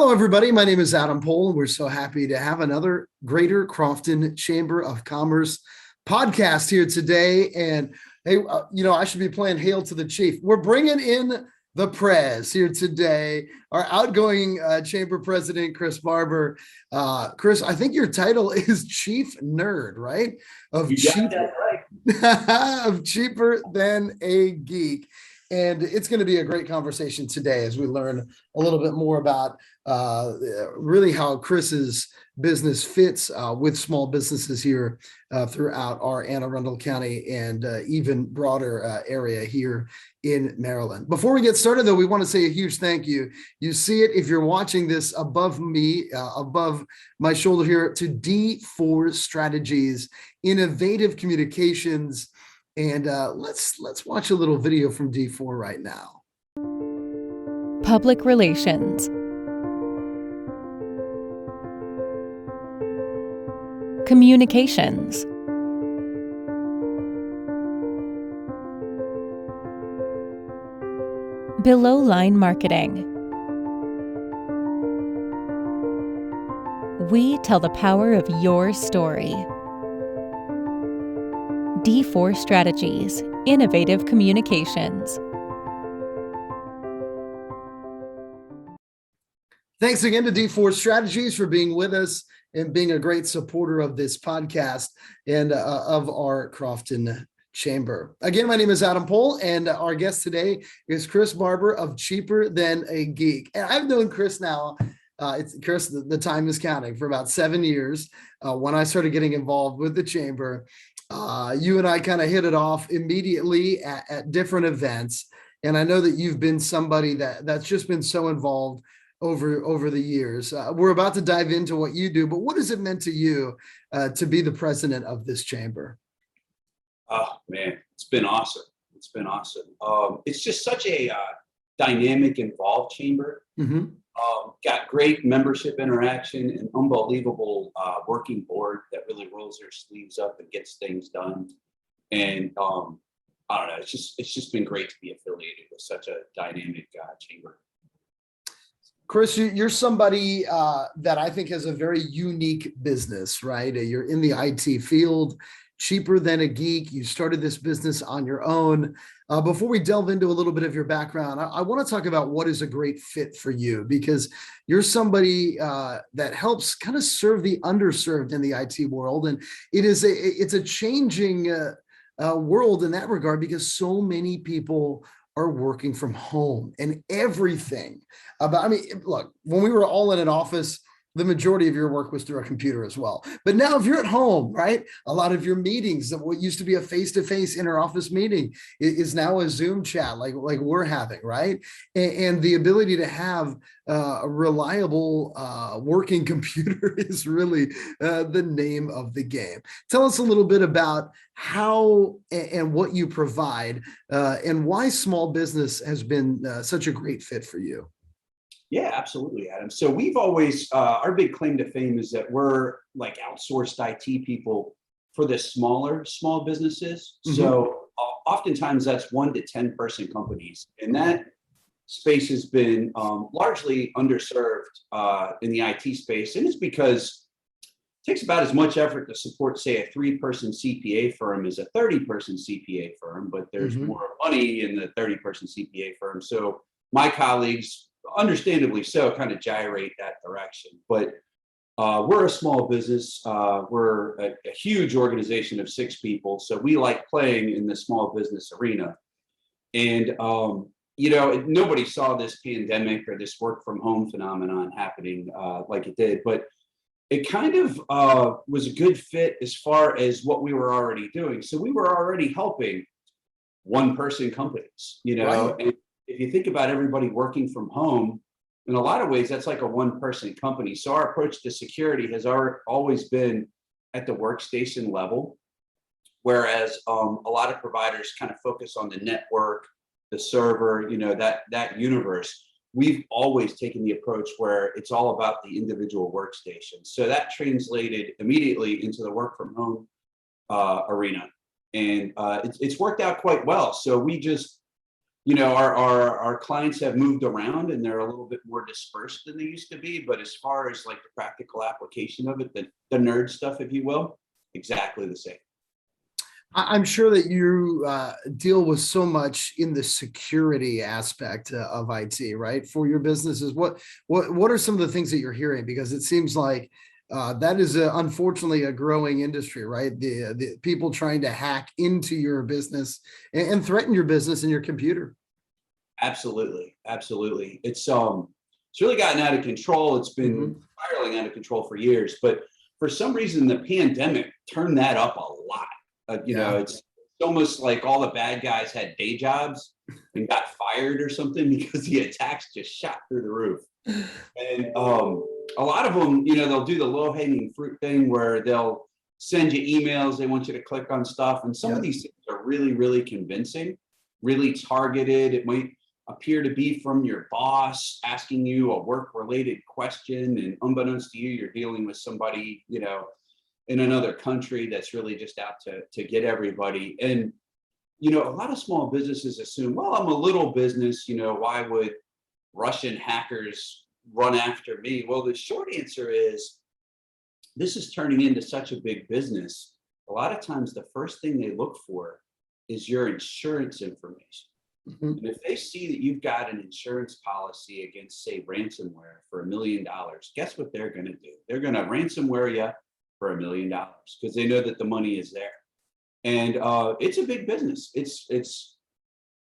Hello, everybody. My name is Adam Pohl, and we're so happy to have another Greater Crofton Chamber of Commerce podcast here today. And hey, I should be playing Hail to the Chief. We're bringing in the Prez here today, our outgoing Chamber President Chris Barber. Chris, I think your title is Chief Nerd, right? You got that right. Of Cheaper Than A Geek. And it's going to be a great conversation today as we learn a little bit more about really how Chris's business fits with small businesses here throughout our Anne Arundel County and even broader area here in Maryland. Before we get started, though, we want to say a huge thank you. You see it if you're watching this above me, above my shoulder here, to D4 Strategies, Innovative Communications. And let's watch a little video from D4 right now. Public relations. Communications. Below-line marketing. We tell the power of your story. D4 Strategies, Innovative Communications. Thanks again to D4 Strategies for being with us and being a great supporter of this podcast and of our Crofton Chamber. Again, my name is Adam Pohl, and our guest today is Chris Barber of Cheaper Than A Geek. And I've known Chris now, Chris, the time is counting, for about 7 years. When I started getting involved with the Chamber, you and I kind of hit it off immediately at different events. And I know that you've been somebody that's just been so involved over the years. We're about to dive into what you do, but what has it meant to you to be the president of this chamber? Oh, man, it's been awesome. It's been awesome. It's just such a dynamic, involved chamber. Mm-hmm. Got great membership interaction, an unbelievable working board that really rolls their sleeves up and gets things done. And I don't know, it's just been great to be affiliated with such a dynamic chamber. Chris, you're somebody that I think has a very unique business, right? You're in the IT field, Cheaper Than A Geek. You started this business on your own. Before we delve into a little bit of your background, I want to talk about what is a great fit for you, because you're somebody that helps kind of serve the underserved in the IT world. And it's a changing world in that regard, because so many people are working from home and everything look, when we were all in an office, the majority of your work was through a computer as well. But now if you're at home, right, a lot of your meetings, what used to be a face-to-face inter-office meeting is now a Zoom chat like we're having, right? And the ability to have a reliable working computer is really the name of the game. Tell us a little bit about how and what you provide and why small business has been such a great fit for you. Yeah, absolutely, Adam. So we've always, our big claim to fame is that we're like outsourced IT people for the small businesses. Mm-hmm. So oftentimes that's 1 to 10 person companies. And that space has been largely underserved in the IT space. And it's because it takes about as much effort to support, say, a 3-person CPA firm as a 30-person CPA firm, but there's mm-hmm. more money in the 30-person CPA firm. So my colleagues, understandably so, kind of gyrate that direction. But we're a small business. We're a huge organization of 6 people. So we like playing in the small business arena. And, nobody saw this pandemic or this work from home phenomenon happening like it did. But it kind of was a good fit as far as what we were already doing. So we were already helping 1-person companies, Right. And if you think about everybody working from home, in a lot of ways, that's like a 1-person company. So our approach to security has always been at the workstation level, whereas a lot of providers kind of focus on the network, the server, that universe. We've always taken the approach where it's all about the individual workstation. So that translated immediately into the work from home arena. And it's worked out quite well. So we just our clients have moved around and they're a little bit more dispersed than they used to be. But as far as like the practical application of it, the nerd stuff, if you will, exactly the same. I'm sure that you deal with so much in the security aspect of IT, right? For your businesses, what are some of the things that you're hearing? Because it seems like that is unfortunately a growing industry, right? The people trying to hack into your business and threaten your business and your computer. Absolutely, absolutely. It's really gotten out of control. It's been spiraling out of control for years, but for some reason, the pandemic turned that up a lot. It's almost like all the bad guys had day jobs and got fired or something because the attacks just shot through the roof. And a lot of them, they'll do the low hanging fruit thing where they'll send you emails. They want you to click on stuff. And some of these things are really, really convincing, really targeted. It might appear to be from your boss asking you a work related question. And unbeknownst to you, you're dealing with somebody, in another country that's really just out to get everybody. And, a lot of small businesses assume, well, I'm a little business, why would Russian hackers run after me? Well, the short answer is this is turning into such a big business. A lot of times the first thing they look for is your insurance information. And if they see that you've got an insurance policy against, say, ransomware for $1 million, guess what they're going to do? They're going to ransomware you for $1 million because they know that the money is there. And it's a big business.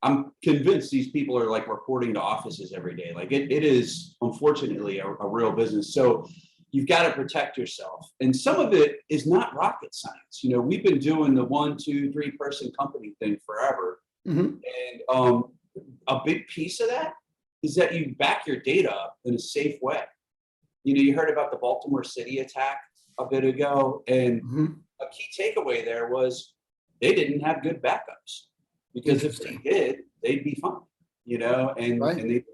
I'm convinced these people are like reporting to offices every day. Like it is unfortunately a real business. So you've got to protect yourself. And some of it is not rocket science. We've been doing the 1, 2, 3 person company thing forever. And a big piece of that is that you back your data up in a safe way. You heard about the Baltimore City attack a bit ago, and a key takeaway there was they didn't have good backups because if they did, they'd be fine, and they,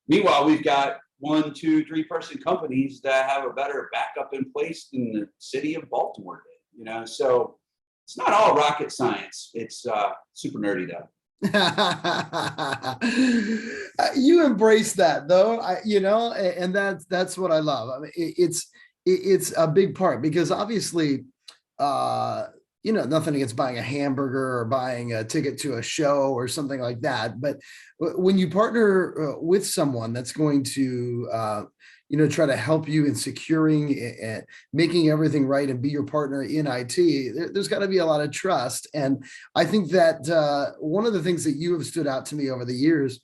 meanwhile, we've got 1, 2, 3 person companies that have a better backup in place than the city of Baltimore did, so it's not all rocket science. It's super nerdy though. You embrace that though, and that's what I love. I mean, it's a big part because obviously, nothing against buying a hamburger or buying a ticket to a show or something like that. But when you partner with someone that's going to, try to help you in securing and making everything right and be your partner in IT, there's got to be a lot of trust. And I think that one of the things that you have stood out to me over the years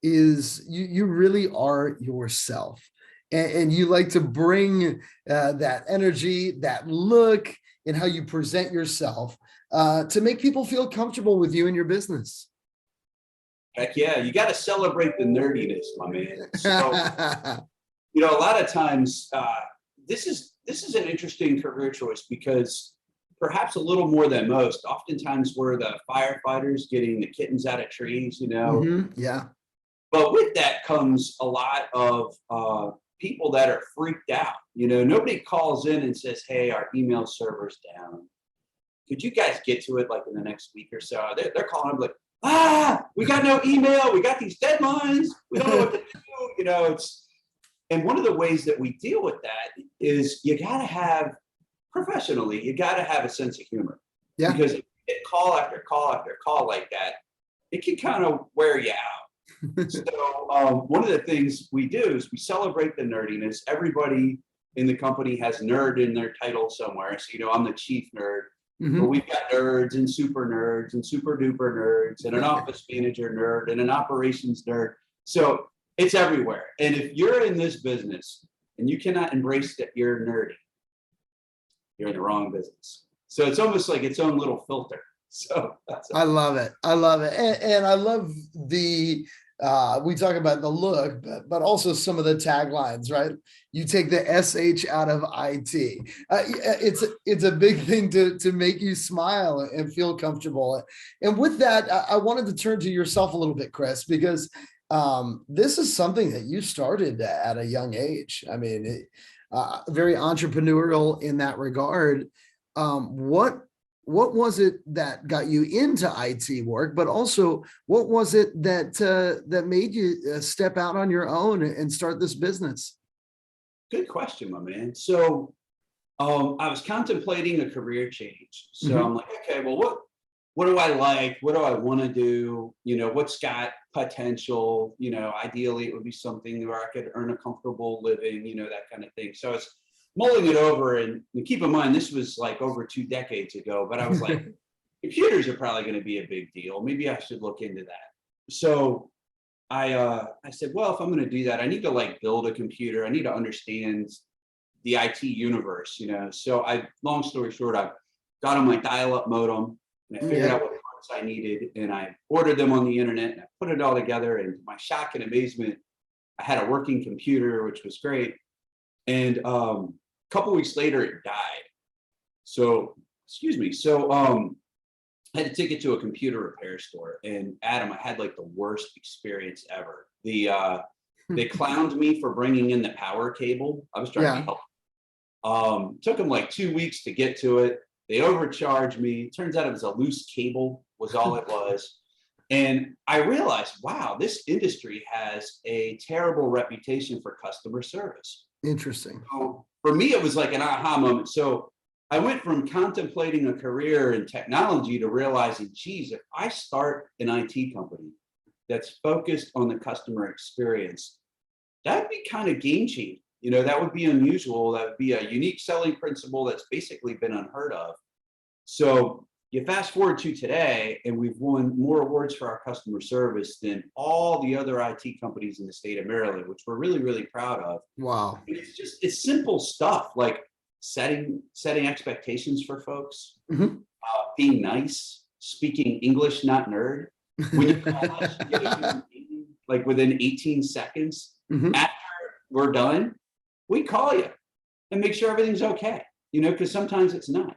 is you really are yourself. And you like to bring that energy, that look, and how you present yourself to make people feel comfortable with you and your business. Heck yeah, you got to celebrate the nerdiness, my man. So, a lot of times, this is an interesting career choice because perhaps a little more than most, oftentimes we're the firefighters getting the kittens out of trees, Yeah. But with that comes a lot of people that are freaked out. Nobody calls in and says, hey, our email server's down. Could you guys get to it like in the next week or so? They're calling up like, we got no email. We got these deadlines. We don't know what to do. And one of the ways that we deal with that is you got to have a sense of humor. Yeah. Because if you get call after call after call like that, it can kind of wear you out. So one of the things we do is we celebrate the nerdiness. Everybody in the company has nerd in their title somewhere. So, I'm the chief nerd. But we've got nerds and super duper nerds and an office manager nerd and an operations nerd. So it's everywhere. And if you're in this business and you cannot embrace that you're nerdy, you're in the wrong business. So it's almost like its own little filter. So I love it. And I love the, we talk about the look, but also some of the taglines, right? You take the SH out of IT. It's a big thing to make you smile and feel comfortable. And with that, I wanted to turn to yourself a little bit, Chris, because this is something that you started at a young age. I mean, very entrepreneurial in that regard. What what was it that got you into IT work, but also what was it that made you step out on your own and start this business? Good question, my man. So I was contemplating a career change. So Mhm. I'm like, okay, well, what do I like? What do I want to do? What's got potential? Ideally it would be something where I could earn a comfortable living, that kind of thing. So I was mulling it over, and keep in mind, this was like over 2 decades ago, but I was like, computers are probably going to be a big deal. Maybe I should look into that. So I said, well, if I'm going to do that, I need to like build a computer. I need to understand the IT universe, So long story short, I got on my dial-up modem and I figured out what parts I needed, and I ordered them on the internet and I put it all together. And to my shock and amazement, I had a working computer, which was great. And a couple weeks later, it died. So, excuse me. So I had to take it to a computer repair store, and Adam, I had like the worst experience ever. They clowned me for bringing in the power cable. I was trying to be helpful. Took them like 2 weeks to get to it. They overcharged me. Turns out it was a loose cable, was all it was. And I realized, wow, this industry has a terrible reputation for customer service. Interesting. So for me, it was like an aha moment. So I went from contemplating a career in technology to realizing, geez, if I start an IT company that's focused on the customer experience, that'd be kind of game changing. That would be unusual. That would be a unique selling principle that's basically been unheard of. So you fast forward to today, and we've won more awards for our customer service than all the other IT companies in the state of Maryland, which we're really, really proud of. Wow. It's simple stuff like setting expectations for folks, being nice, speaking English, not nerd. When you call us, you get a meeting, like within 18 seconds after we're done, we call you and make sure everything's okay, because sometimes it's not.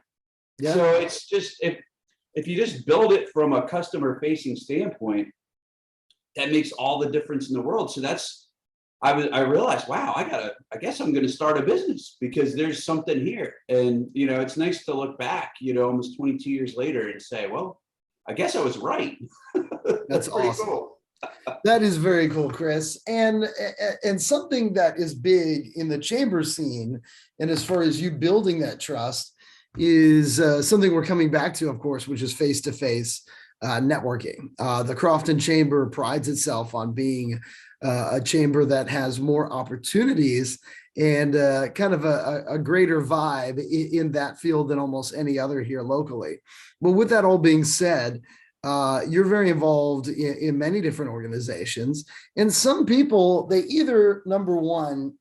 Yeah. So it's just, if you just build it from a customer facing standpoint, that makes all the difference in the world. So I realized, wow, I guess I'm going to start a business because there's something here. And, it's nice to look back, almost 22 years later and say, well, I guess I was right. That's awesome. Cool. That is very cool, Chris. And something that is big in the chamber scene, and as far as you building that trust, is something we're coming back to, of course, which is face-to-face networking. The Crofton Chamber prides itself on being a chamber that has more opportunities and kind of a greater vibe in that field than almost any other here locally. But with that all being said, you're very involved in many different organizations, and some people, they either, number one,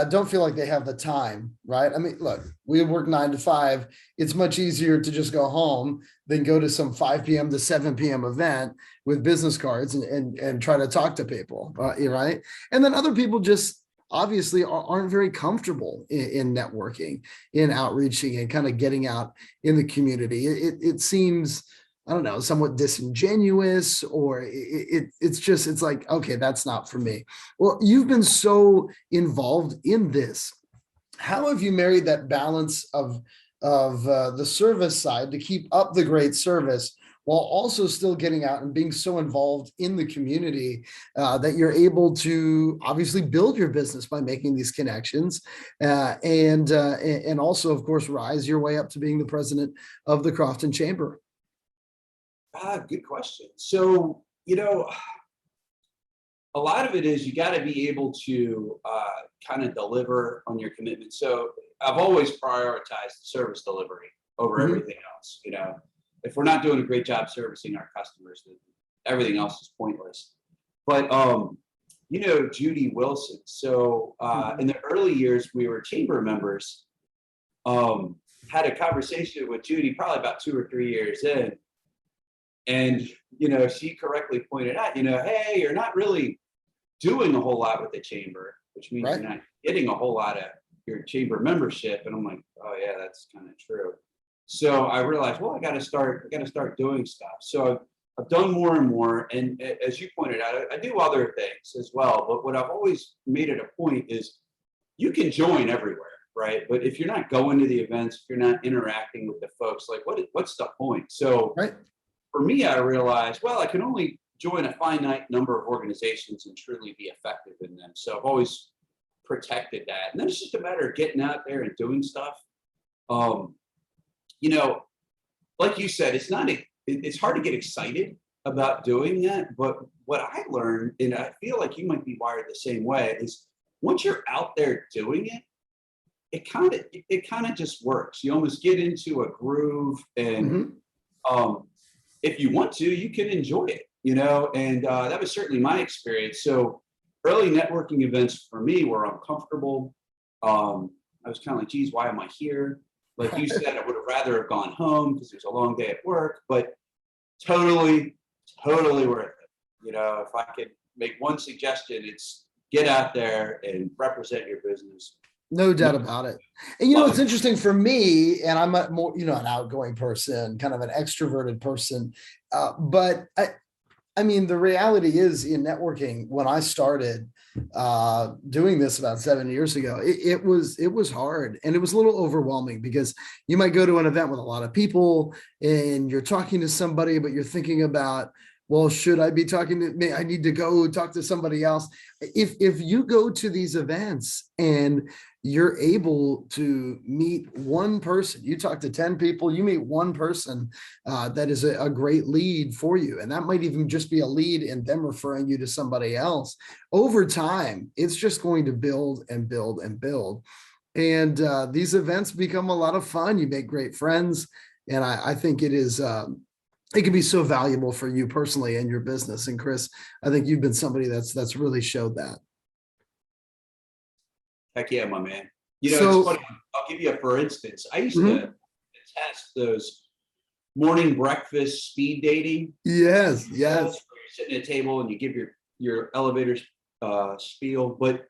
don't feel like they have the time, right? I mean, look, we work 9 to 5. It's much easier to just go home than go to some 5 p.m. to 7 p.m. event with business cards and try to talk to people, right? And then other people just obviously aren't very comfortable in networking, in outreaching, and kind of getting out in the community. It seems, I don't know, somewhat disingenuous, or it's like, okay, that's not for me. Well, you've been so involved in this. How have you married that balance of the service side to keep up the great service while also still getting out and being so involved in the community that you're able to obviously build your business by making these connections and also, of course, rise your way up to being the president of the Crofton Chamber? Good question. So, a lot of it is you got to be able to kind of deliver on your commitment. So I've always prioritized service delivery over everything else. If we're not doing a great job servicing our customers, then everything else is pointless. But, Judy Wilson. So in the early years, we were chamber members, had a conversation with Judy probably about 2 or 3 years in. And, she correctly pointed out, hey, you're not really doing a whole lot with the chamber, which means you're not getting a whole lot of your chamber membership. And I'm like, oh yeah, that's kind of true. So I realized, well, I got to start doing stuff. So I've done more and more. And as you pointed out, I do other things as well. But what I've always made it a point is you can join everywhere, right? But if you're not going to the events, if you're not interacting with the folks, like what's the point? So Right. for me, I realized, well, I can only join a finite number of organizations and truly be effective in them. So I've always protected that. And then it's just a matter of getting out there and doing stuff. You know, like you said, it's hard to get excited about doing that. But what I learned, and I feel like you might be wired the same way, is once you're out there doing it, it kind of just works. You almost get into a groove, and if you want to, you can enjoy it, you know, and that was certainly my experience. So early networking events for me were uncomfortable. I was kind of like, geez, why am I here? Like you said, I would have rather have gone home because it was a long day at work, but totally worth it. You know, if I could make one suggestion, it's get out there and represent your business. No doubt about it. And, you know, it's interesting for me, and I'm a more, you know, an outgoing person, kind of an extroverted person. But I mean, the reality is in networking, when I started doing this about 7 years ago, it was hard, and it was a little overwhelming because you might go to an event with a lot of people and you're talking to somebody, but you're thinking about, well, should I be talking to me? I need to go talk to somebody else. If you go to these events and you're able to meet one person, you talk to 10 people, you meet one person that is a great lead for you. And that might even just be a lead in them referring you to somebody else. Over time, it's just going to build and build and build. And these events become a lot of fun. You make great friends. And I think it is, it can be so valuable for you personally and your business. And Chris, I think you've been somebody that's really showed that. Heck yeah, my man. You know, it's funny. I'll give you a for instance. I used to test those morning breakfast speed dating. Yes. So you're sitting at a table and you give your elevator spiel. But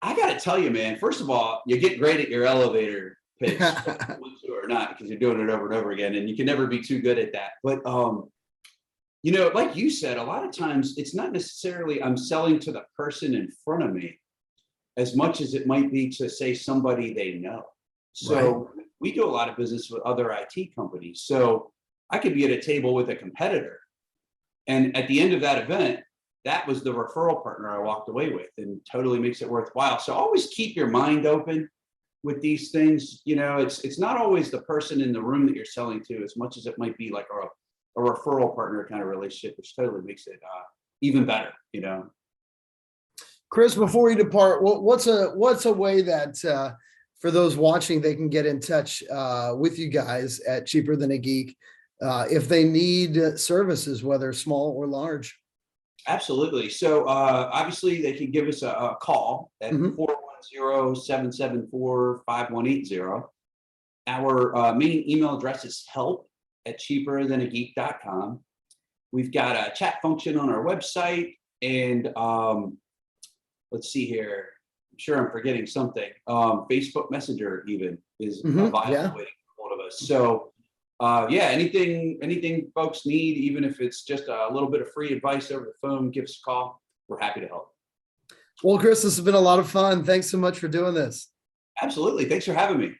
I got to tell you, man, first of all, you get great at your elevator pitch, or not, because you're doing it over and over again, and you can never be too good at that. But you know, like you said, a lot of times it's not necessarily I'm selling to the person in front of me as much as it might be to say somebody they know. So we do a lot of business with other IT companies. So I could be at a table with a competitor, and at the end of that event, that was the referral partner I walked away with, and totally makes it worthwhile. So always keep your mind open with these things. You know, it's not always the person in the room that you're selling to as much as it might be like a referral partner kind of relationship, which totally makes it even better, you know. Chris, before you depart, what's a way that for those watching, they can get in touch with you guys at Cheaper Than a Geek if they need services, whether small or large? Absolutely. So obviously they can give us a call at 410-774-5180. Our main email address is help@cheaperthanageek.com. We've got a chat function on our website, and let's see here. I'm sure I'm forgetting something. Facebook Messenger even is a viable way to get hold of us. So yeah, anything folks need, even if it's just a little bit of free advice over the phone, give us a call. We're happy to help. Well, Chris, this has been a lot of fun. Thanks so much for doing this. Absolutely. Thanks for having me.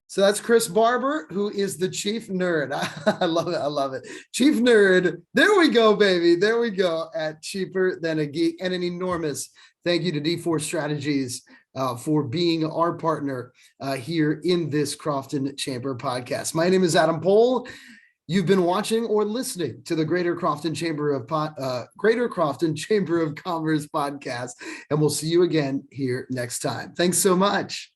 So that's Chris Barber, who is the chief nerd. I love it. I love it. Chief nerd. There we go, baby. There we go at Cheaper Than a Geek. And an enormous thank you to D4 Strategies for being our partner here in this Crofton Chamber podcast. My name is Adam Pohl. You've been watching or listening to the Greater Crofton Chamber of Commerce podcast, and we'll see you again here next time. Thanks so much.